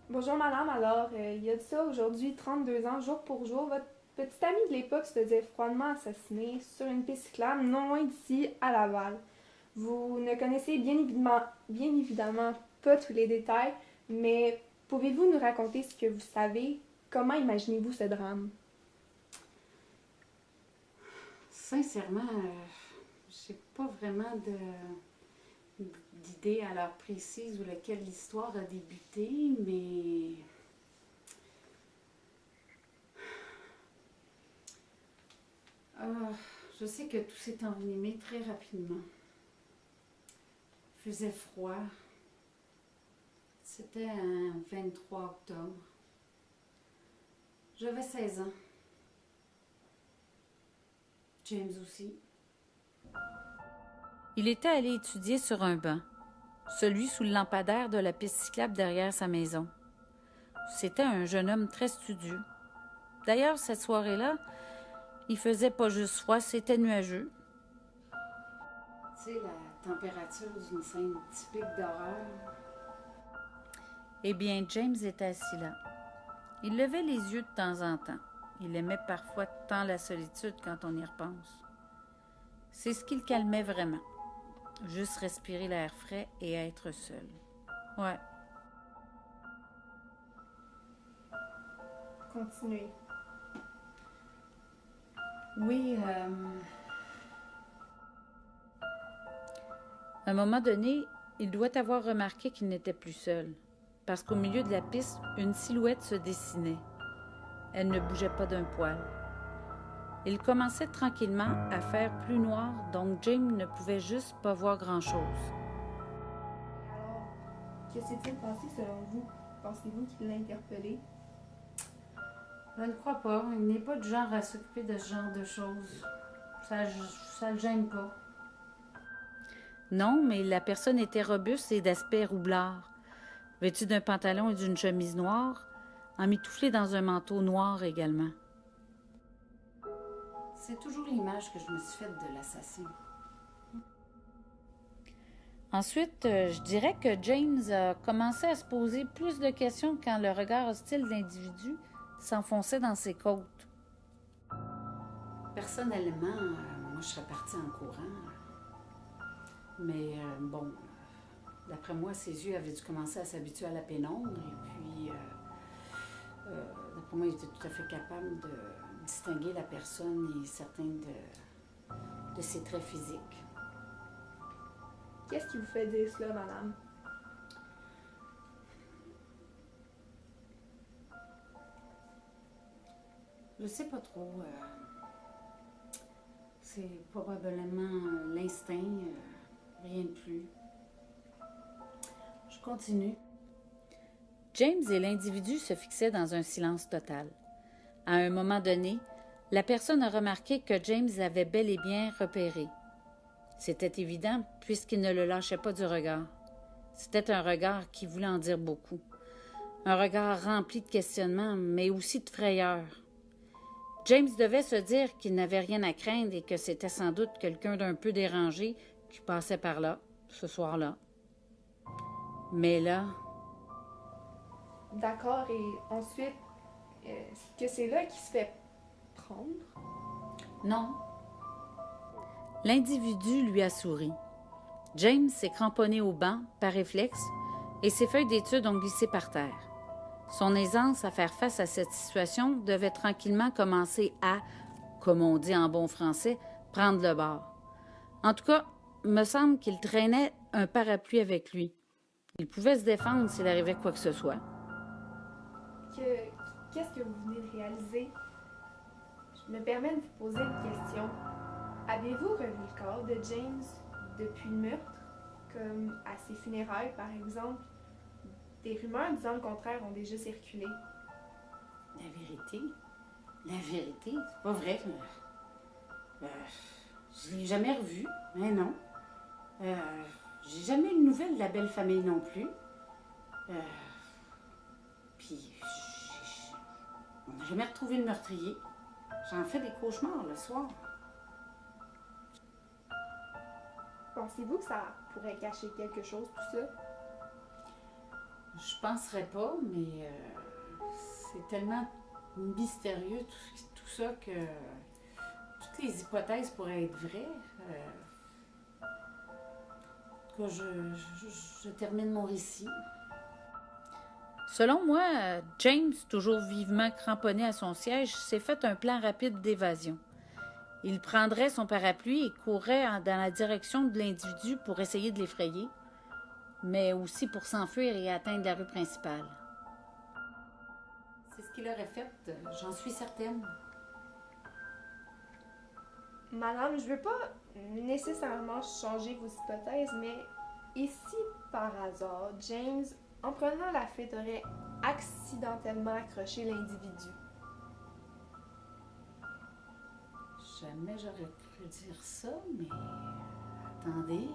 Bonjour madame, alors il y a de ça aujourd'hui 32 ans, jour pour jour, votre petit ami de l'époque se faisait froidement assassiner sur une piste cyclable non loin d'ici à Laval. Vous ne connaissez bien évidemment pas tous les détails, mais pouvez-vous nous raconter ce que vous savez? Comment imaginez-vous ce drame? Sincèrement, j'ai pas vraiment d'idée à l'heure précise où laquelle l'histoire a débuté, mais euh, je sais que tout s'est envenimé très rapidement. Il faisait froid. C'était un 23 octobre. J'avais 16 ans. James aussi. Il était allé étudier sur un banc, celui sous le lampadaire de la piste cyclable derrière sa maison. C'était un jeune homme très studieux. D'ailleurs, cette soirée-là, il faisait pas juste froid, c'était nuageux. Tu sais, la température d'une scène typique d'horreur. Eh bien, James était assis là. Il levait les yeux de temps en temps. Il aimait parfois tant la solitude quand on y repense. C'est ce qui le calmait vraiment. Juste respirer l'air frais et être seul. Ouais. Continuez. Oui, À un moment donné, il doit avoir remarqué qu'il n'était plus seul, parce qu'au milieu de la piste, une silhouette se dessinait. Elle ne bougeait pas d'un poil. Il commençait tranquillement à faire plus noir, donc James ne pouvait juste pas voir grand-chose. Alors, que s'est-il passé selon vous? Pensez-vous qu'il l'a interpellé? je ne crois pas. Il n'est pas du genre à s'occuper de ce genre de choses. Ça le gêne pas. Non, mais la personne était robuste et d'aspect roublard, vêtue d'un pantalon et d'une chemise noire, emmitouflée dans un manteau noir également. C'est toujours l'image que je me suis faite de l'assassin. Ensuite, je dirais que James a commencé à se poser plus de questions quand le regard hostile de l'individu s'enfonçait dans ses côtes. Personnellement, moi, je serais partie en courant. Mais bon, d'après moi, ses yeux avaient dû commencer à s'habituer à la pénombre. Et puis, d'après moi, il était tout à fait capable de distinguer la personne et certains de ses traits physiques. Qu'est-ce qui vous fait dire cela, madame? Je sais pas trop. C'est probablement l'instinct, rien de plus. Je continue. James et l'individu se fixaient dans un silence total. À un moment donné, la personne a remarqué que James avait bel et bien repéré. C'était évident puisqu'il ne le lâchait pas du regard. C'était un regard qui voulait en dire beaucoup. Un regard rempli de questionnements, mais aussi de frayeur. James devait se dire qu'il n'avait rien à craindre et que c'était sans doute quelqu'un d'un peu dérangé qui passait par là, ce soir-là. Mais là, D'accord, et ensuite, est-ce que c'est là qu'il se fait prendre? Non, l'individu lui a souri. James s'est cramponné au banc, par réflexe, et ses feuilles d'études ont glissé par terre. Son aisance à faire face à cette situation devait tranquillement commencer à, comme on dit en bon français, prendre le bord. En tout cas, me semble qu'il traînait un parapluie avec lui. Il pouvait se défendre s'il arrivait quoi que ce soit. Qu'est-ce que vous venez de réaliser? Je me permets de vous poser une question. Avez-vous revu le corps de James depuis le meurtre, comme à ses funérailles par exemple? Des rumeurs disant le contraire ont déjà circulé. la vérité, c'est pas vrai. Euh, je l'ai jamais revu, mais non. Euh, j'ai jamais eu de nouvelles de la belle famille non plus. Euh, Puis, on n'a jamais retrouvé le meurtrier. J'en fais des cauchemars le soir. Pensez-vous que ça pourrait cacher quelque chose, tout ça? Je penserais pas, mais c'est tellement mystérieux tout ça que toutes les hypothèses pourraient être vraies. En tout cas, je termine mon récit. Selon moi, James, toujours vivement cramponné à son siège, s'est fait un plan rapide d'évasion. Il prendrait son parapluie et courrait dans la direction de l'individu pour essayer de l'effrayer, mais aussi pour s'enfuir et atteindre la rue principale. C'est ce qu'il aurait fait, j'en suis certaine. Madame, je veux pas nécessairement changer vos hypothèses, mais et si par hasard, James, en prenant la fuite, aurait accidentellement accroché l'individu? Jamais j'aurais cru dire ça, mais attendez.